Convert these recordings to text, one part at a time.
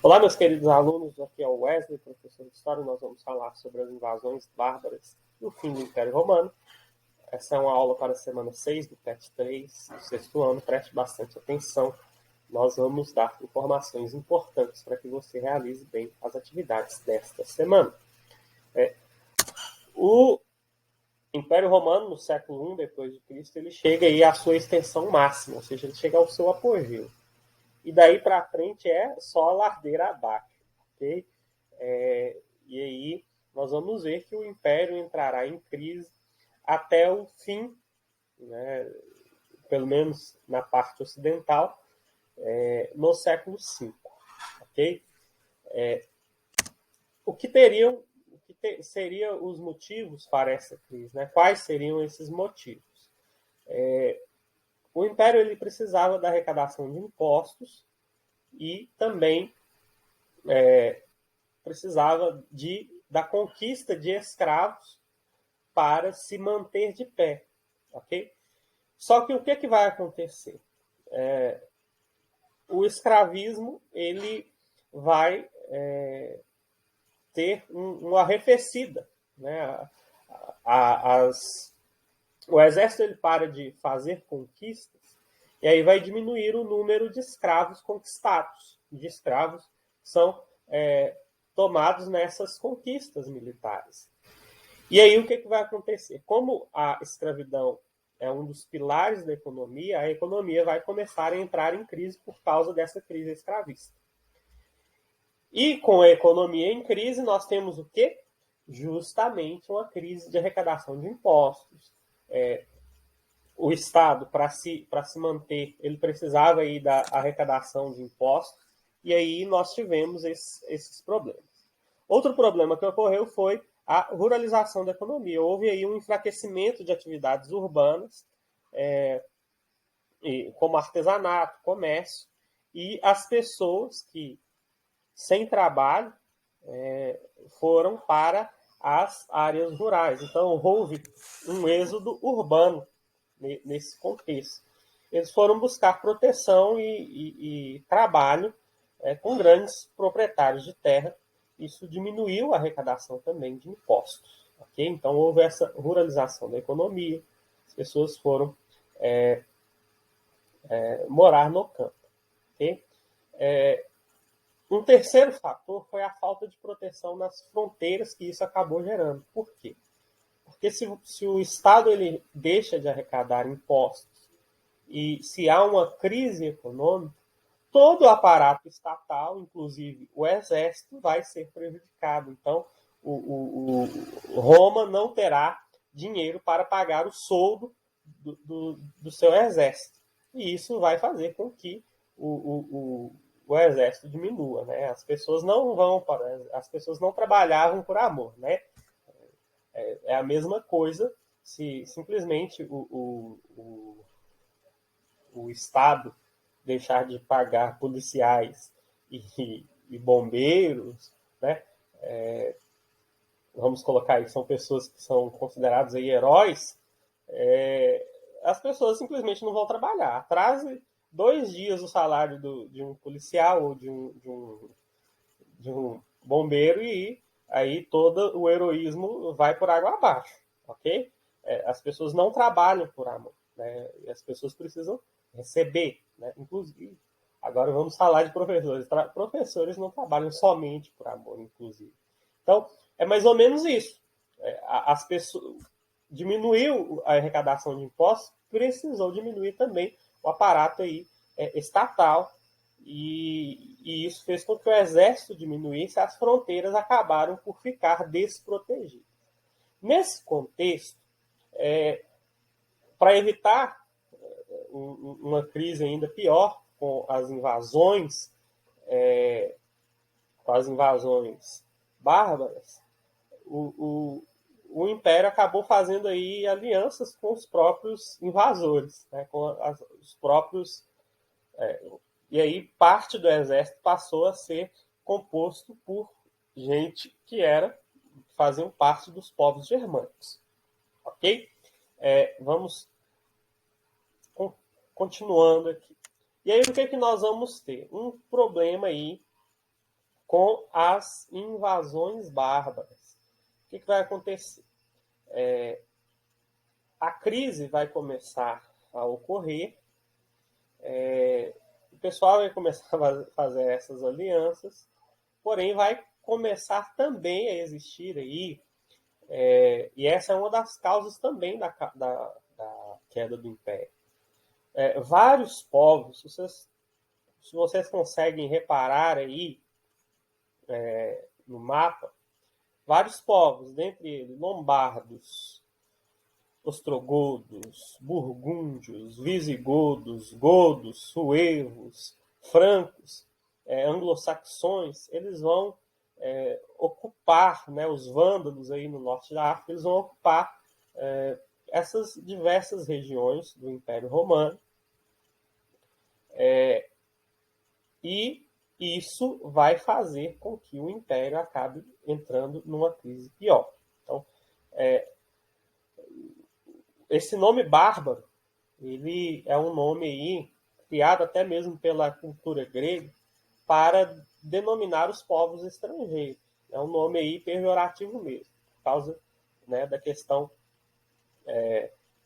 Olá, meus queridos alunos, aqui é o Wesley, professor de História. Nós vamos falar sobre as invasões bárbaras e o fim do Império Romano. Essa é uma aula para a semana 6 do PET 3, do sexto ano. Preste bastante atenção. Nós vamos dar informações importantes para que você realize bem as atividades desta semana. O Império Romano, no século I depois de Cristo, ele chega aí à sua extensão máxima, ou seja, ele chega ao seu apogeu. E daí para frente é só ladeira abaixo, ok? E aí nós vamos ver que o Império entrará em crise até o fim, né, pelo menos na parte ocidental, no século V, ok? O que seriam os motivos para essa crise? Né? Quais seriam esses motivos? O Império ele precisava da arrecadação de impostos e também precisava da conquista de escravos para se manter de pé, ok? Só que o que vai acontecer? O escravismo ele vai ter uma arrefecida, né? O exército ele para de fazer conquistas e aí vai diminuir o número de escravos conquistados, de escravos que são tomados nessas conquistas militares. E aí o que vai acontecer? Como a escravidão é um dos pilares da economia, a economia vai começar a entrar em crise por causa dessa crise escravista. E com a economia em crise, nós temos o quê? Justamente uma crise de arrecadação de impostos. O Estado, para se manter, ele precisava aí da arrecadação de impostos, e aí nós tivemos esses problemas. Outro problema que ocorreu foi a ruralização da economia. Houve aí um enfraquecimento de atividades urbanas, como artesanato, comércio, e as pessoas que, sem trabalho, foram para as áreas rurais. Então, houve um êxodo urbano nesse contexto. Eles foram buscar proteção e trabalho com grandes proprietários de terra. Isso diminuiu a arrecadação também de impostos. Okay? Então, houve essa ruralização da economia, as pessoas foram morar no campo. Okay? Um terceiro fator foi a falta de proteção nas fronteiras que isso acabou gerando. Por quê? Porque se o Estado ele deixa de arrecadar impostos e se há uma crise econômica, todo o aparato estatal, inclusive o exército, vai ser prejudicado. Então, Roma não terá dinheiro para pagar o soldo do seu exército. E isso vai fazer com que o exército diminua. Né? As pessoas as pessoas não trabalhavam por amor. Né? É a mesma coisa se simplesmente o Estado deixar de pagar policiais e bombeiros, né? Vamos colocar aí, são pessoas que são consideradas aí heróis, as pessoas simplesmente não vão trabalhar. Atrase 2 dias o salário de um policial ou de um bombeiro e aí todo o heroísmo vai por água abaixo, ok? As pessoas não trabalham por amor, né? E as pessoas precisam receber, né? Inclusive, agora vamos falar de professores. Professores não trabalham somente por amor, inclusive. Então, é mais ou menos isso. As pessoas diminuiu a arrecadação de impostos, precisou diminuir também o aparato aí estatal e isso fez com que o exército diminuísse, as fronteiras acabaram por ficar desprotegidas. Nesse contexto, para evitar uma crise ainda pior com as invasões bárbaras, o Império acabou fazendo aí alianças com os próprios invasores, né, com os próprios e aí parte do exército passou a ser composto por gente que faziam parte dos povos germânicos, ok? Vamos continuando aqui. E aí o que nós vamos ter? Um problema aí com as invasões bárbaras. O que vai acontecer? A crise vai começar a ocorrer, o pessoal vai começar a fazer essas alianças, porém vai começar também a existir aí, e essa é uma das causas também da queda do Império. Vários povos, se vocês conseguem reparar aí no mapa, vários povos, dentre eles lombardos, ostrogodos, burgúndios, visigodos, godos, suevos, francos, anglo-saxões, eles vão ocupar, né, os vândalos aí no norte da África, eles vão ocupar essas diversas regiões do Império Romano, e isso vai fazer com que o Império acabe entrando numa crise pior. Então, esse nome bárbaro, ele é um nome aí criado até mesmo pela cultura grega para denominar os povos estrangeiros. É um nome aí pejorativo mesmo, por causa, né, da questão.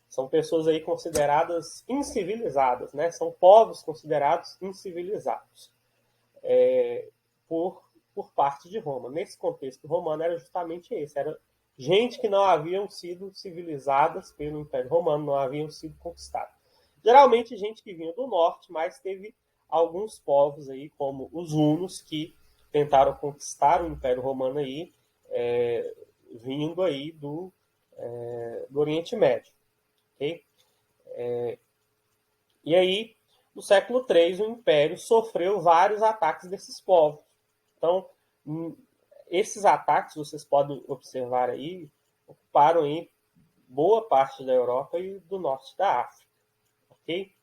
São pessoas aí consideradas incivilizadas, né? São povos considerados incivilizados por parte de Roma. Nesse contexto romano era justamente esse, era gente que não haviam sido civilizadas pelo Império Romano, não haviam sido conquistadas. Geralmente gente que vinha do norte, mas teve alguns povos aí, como os hunos, que tentaram conquistar o Império Romano aí, vindo aí do Oriente Médio. Okay? E aí, no século III, o Império sofreu vários ataques desses povos. Então, esses ataques, vocês podem observar aí, ocuparam aí boa parte da Europa e do norte da África. Okay?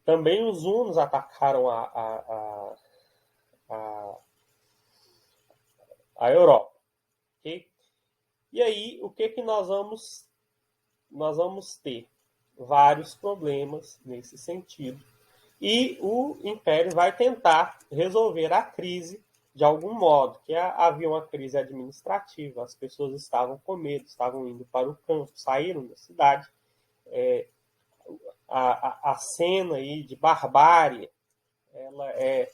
Também os hunos atacaram a Europa. Okay? E aí, o que nós vamos ter? Vários problemas nesse sentido. E o Império vai tentar resolver a crise de algum modo, que havia uma crise administrativa, as pessoas estavam com medo, estavam indo para o campo, saíram da cidade. A cena aí de barbárie, ela é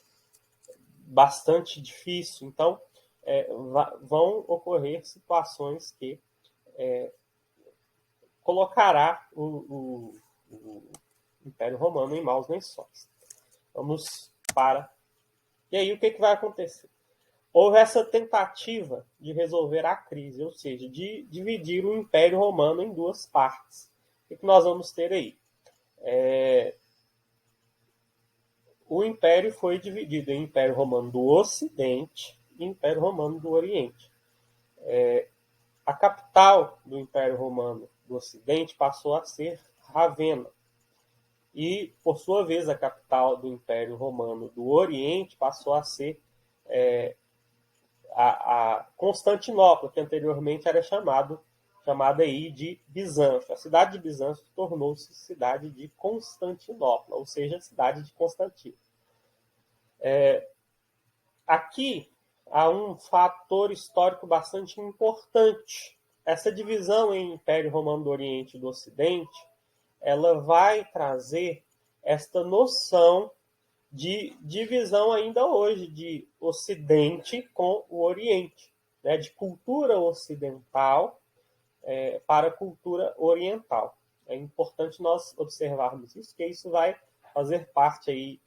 bastante difícil, então vão ocorrer situações que colocará o Império Romano em maus lençóis. Vamos para... E aí o que vai acontecer? Houve essa tentativa de resolver a crise, ou seja, de dividir o Império Romano em duas partes. O que nós vamos ter aí? O Império foi dividido em Império Romano do Ocidente e Império Romano do Oriente. A capital do Império Romano do Ocidente passou a ser Ravenna. E, por sua vez, a capital do Império Romano do Oriente passou a ser a Constantinopla, que anteriormente era chamada aí de Bizâncio. A cidade de Bizâncio tornou-se cidade de Constantinopla, ou seja, cidade de Constantino. Aqui há um fator histórico bastante importante. Essa divisão em Império Romano do Oriente e do Ocidente, ela vai trazer esta noção de divisão ainda hoje de Ocidente com o Oriente, né? De cultura ocidental para a cultura oriental. É importante nós observarmos isso, porque isso vai fazer parte aí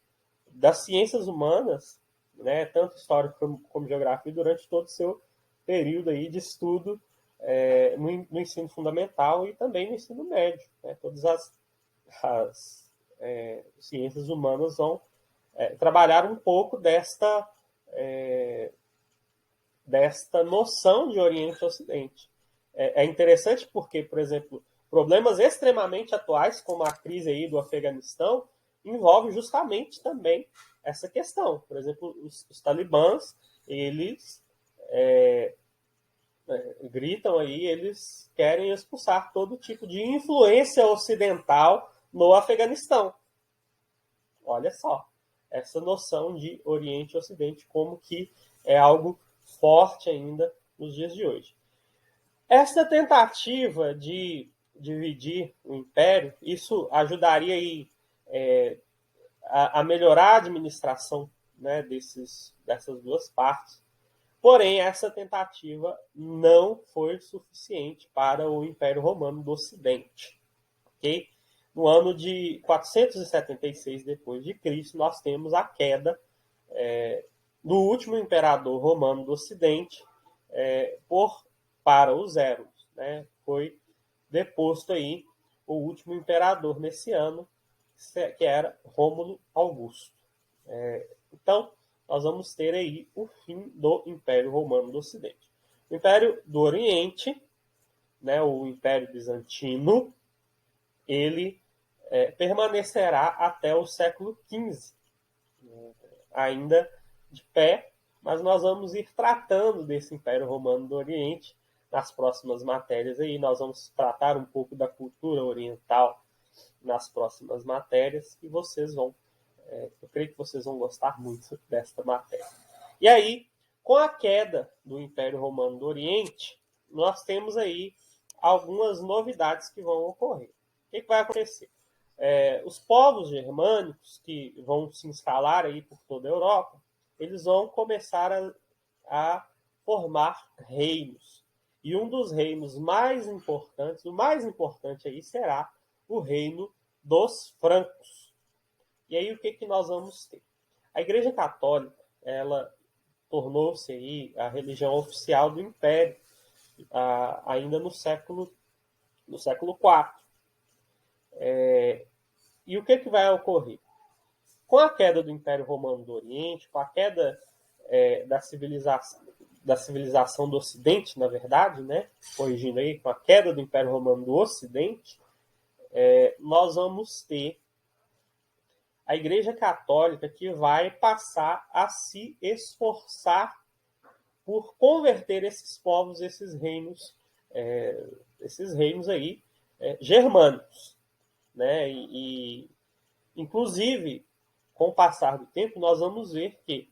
das ciências humanas, né? Tanto história como geografia, durante todo o seu período aí de estudo no ensino fundamental e também no ensino médio. Né? Todas as ciências humanas vão trabalhar um pouco desta noção de Oriente e Ocidente. É interessante porque, por exemplo, problemas extremamente atuais, como a crise aí do Afeganistão, envolve justamente também essa questão. Por exemplo, os talibãs, eles gritam aí, eles querem expulsar todo tipo de influência ocidental no Afeganistão. Olha só. essa noção de Oriente e Ocidente como que é algo forte ainda nos dias de hoje. Essa tentativa de dividir o império, isso ajudaria aí, a melhorar a administração, né, dessas duas partes. Porém, essa tentativa não foi suficiente para o Império Romano do Ocidente. Okay? No ano de 476 d.C., nós temos a queda do último imperador romano do Ocidente para os Érulos. Né? Foi deposto aí o último imperador nesse ano, que era Rômulo Augusto. Então, nós vamos ter aí o fim do Império Romano do Ocidente. O Império do Oriente, né, o Império Bizantino, ele permanecerá até o século XV, ainda de pé, mas nós vamos ir tratando desse Império Romano do Oriente nas próximas matérias. Aí nós vamos tratar um pouco da cultura oriental nas próximas matérias, e vocês vão eu creio que vocês vão gostar muito desta matéria. E aí, com a queda do Império Romano do Oriente, nós temos aí algumas novidades que vão ocorrer. O que vai acontecer? Os povos germânicos que vão se instalar aí por toda a Europa, eles vão começar a formar reinos. E um dos reinos mais importantes, o mais importante aí será o reino dos francos. E aí, o que nós vamos ter? A Igreja Católica, ela tornou-se aí a religião oficial do Império, ainda no século IV. E o que vai ocorrer? Com a queda do Império Romano do Oriente, com a queda da civilização do Ocidente, na verdade, né? Corrigindo aí, com a queda do Império Romano do Ocidente, nós vamos ter a Igreja Católica que vai passar a se esforçar por converter esses povos, esses reinos aí germânicos, né? Inclusive, com o passar do tempo, nós vamos ver que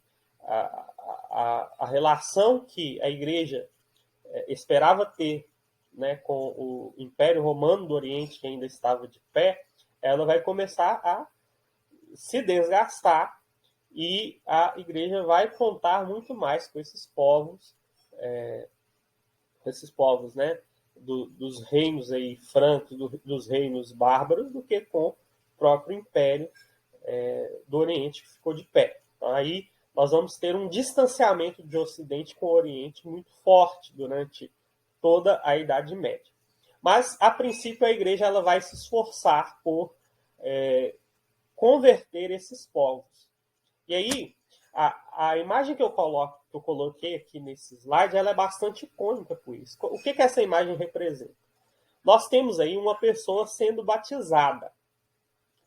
a relação que a Igreja esperava ter, né, com o Império Romano do Oriente, que ainda estava de pé, ela vai começar a se desgastar, e a Igreja vai contar muito mais com esses povos, né, dos reinos aí francos, dos reinos bárbaros, do que com o próprio Império do Oriente, que ficou de pé. Então, aí nós vamos ter um distanciamento de Ocidente com o Oriente muito forte durante toda a Idade Média. Mas, a princípio, a Igreja ela vai se esforçar por converter esses povos. E aí, a imagem que eu coloquei aqui nesse slide, ela é bastante icônica por isso. O que essa imagem representa? Nós temos aí uma pessoa sendo batizada.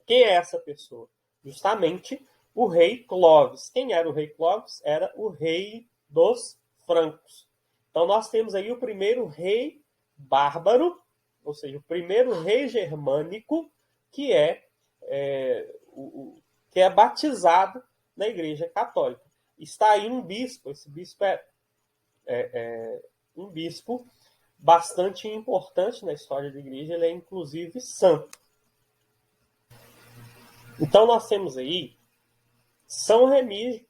Quem é essa pessoa? Justamente o rei Clovis. Quem era o rei Clovis? Era o rei dos francos. Então, nós temos aí o primeiro rei bárbaro, ou seja, o primeiro rei germânico que é batizado na Igreja Católica. Está aí um bispo, esse bispo é um bispo bastante importante na história da Igreja, ele é inclusive santo. Então nós temos aí São Remígio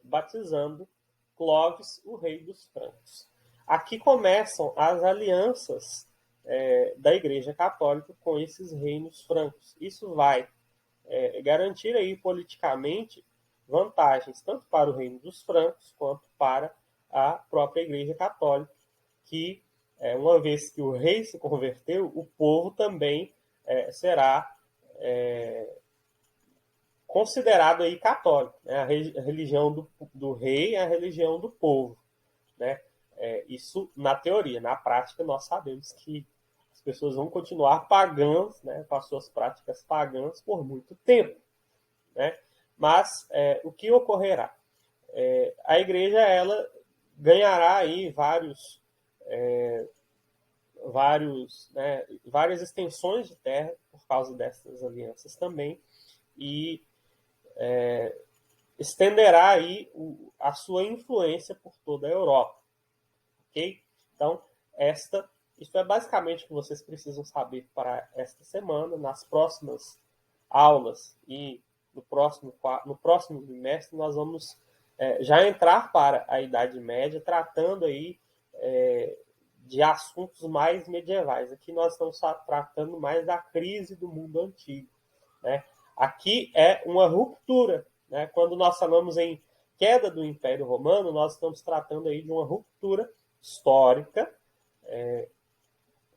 batizando Clovis, o rei dos francos. Aqui começam as alianças da Igreja Católica com esses reinos francos. Isso vai garantir aí politicamente vantagens tanto para o reino dos francos quanto para a própria Igreja Católica, que uma vez que o rei se converteu, o povo também será considerado aí católico, né? A religião do rei é a religião do povo, né? Isso na teoria. Na prática, nós sabemos que as pessoas vão continuar pagãs, né, com as suas práticas pagãs por muito tempo, né? Mas o que ocorrerá? A igreja ela ganhará aí várias extensões de terra por causa dessas alianças também, e estenderá aí a sua influência por toda a Europa. Ok? Então, isso é basicamente o que vocês precisam saber para esta semana. Nas próximas aulas e no próximo trimestre, nós vamos já entrar para a Idade Média, tratando aí de assuntos mais medievais. Aqui nós estamos tratando mais da crise do mundo antigo, né? Aqui é uma ruptura, né? Quando nós falamos em queda do Império Romano, nós estamos tratando aí de uma ruptura histórica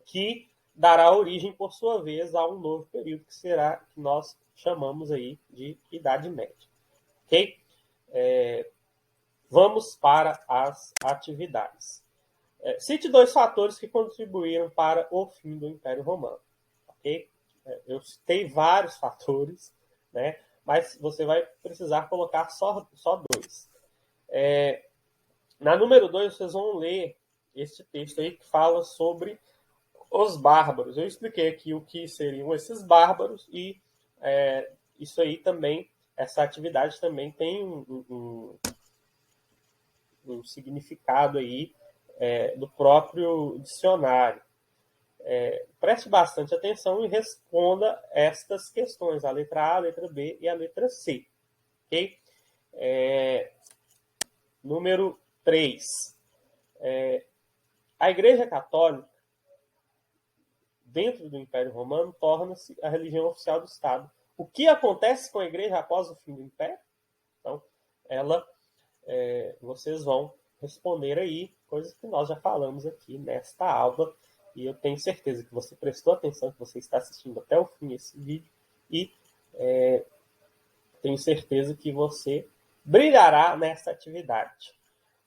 que dará origem, por sua vez, a um novo período que nós chamamos aí de Idade Média. Ok? Vamos para as atividades. Cite 2 fatores que contribuíram para o fim do Império Romano. Ok? Eu citei vários fatores, né? Mas você vai precisar colocar só 2. Na número 2, vocês vão ler este texto aí que fala sobre os bárbaros. Eu expliquei aqui o que seriam esses bárbaros e isso aí também, essa atividade também tem um significado aí do próprio dicionário. Preste bastante atenção e responda estas questões, a letra A, a letra B e a letra C. Ok? Número 3. A Igreja Católica, dentro do Império Romano, torna-se a religião oficial do Estado. O que acontece com a Igreja após o fim do Império? Então, vocês vão responder aí coisas que nós já falamos aqui nesta aula. E eu tenho certeza que você prestou atenção, que você está assistindo até o fim esse vídeo. E tenho certeza que você brilhará nessa atividade.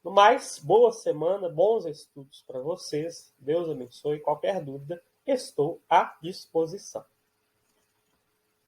No mais, boa semana, bons estudos para vocês. Deus abençoe. Qualquer dúvida, estou à disposição.